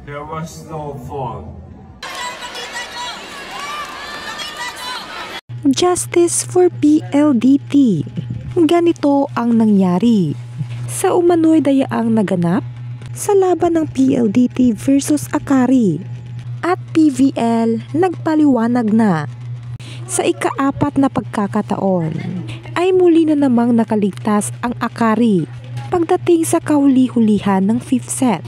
There was no fault. Justice for PLDT. Ganito ang nangyari. Sa umano'y dayaang naganap sa laban ng PLDT versus Akari. At PVL nagpaliwanag na. Sa ika-4 na pagkakataon ay muli na namang nakaligtas ang Akari pagdating sa kahuli-hulihan ng 5th set.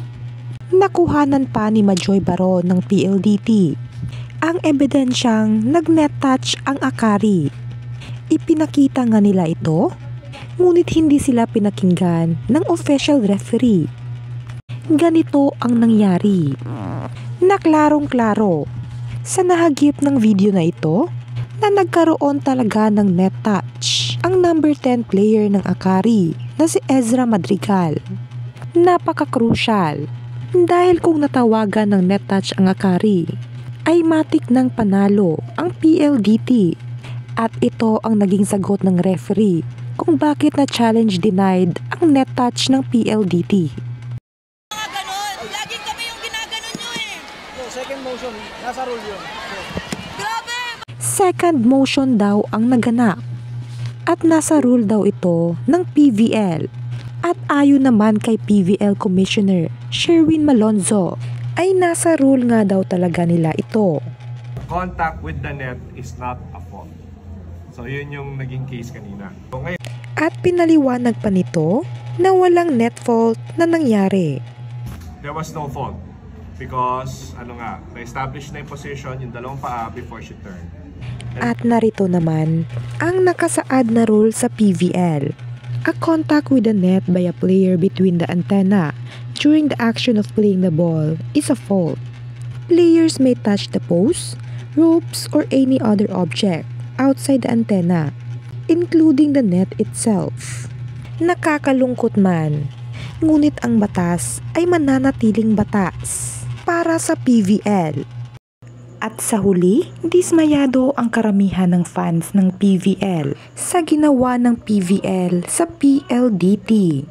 Nakuhanan pa ni Majoy Baron ng PLDT ang ebidensyang nag-net touch ang Akari. Ipinakita nga nila ito, ngunit hindi sila pinakinggan ng official referee. Ganito ang nangyari. Naklarong-klaro sa nahagip ng video na ito na nagkaroon talaga ng net touch ang number 10 player ng Akari na si Ezra Madrigal. Napaka-crucial dahil kung natawagan ng net touch ang Akari ay matik ng panalo ang PLDT at ito ang naging sagot ng referee kung bakit na challenge denied ang net touch ng PLDT. Lagi kami yung ginaganon nyo eh. Second motion, nasa rule yun. Grabe! Second motion daw ang naganap at nasa rule daw ito ng PVL at ayon naman kay PVL Commissioner Sherwin Malonzo ay nasa rule nga daw talaga nila ito. Contact with the net is not a fault. So yun yung naging case kanina. So, ngayon, At pinaliwanag pa nito na walang net fault na nangyari. there was no fault because na-establish na yung position yung dalawang paa before she turned. At narito naman ang nakasaad na rule sa PVL. A contact with the net by a player between the antenna during the action of playing the ball is a fault. Players may touch the post, ropes, or any other object outside the antenna, including the net itself. Nakakalungkot man, ngunit ang batas ay mananatiling batas para sa PVL. At sa huli, dismayado ang karamihan ng fans ng PVL sa ginawa ng PVL sa PLDT.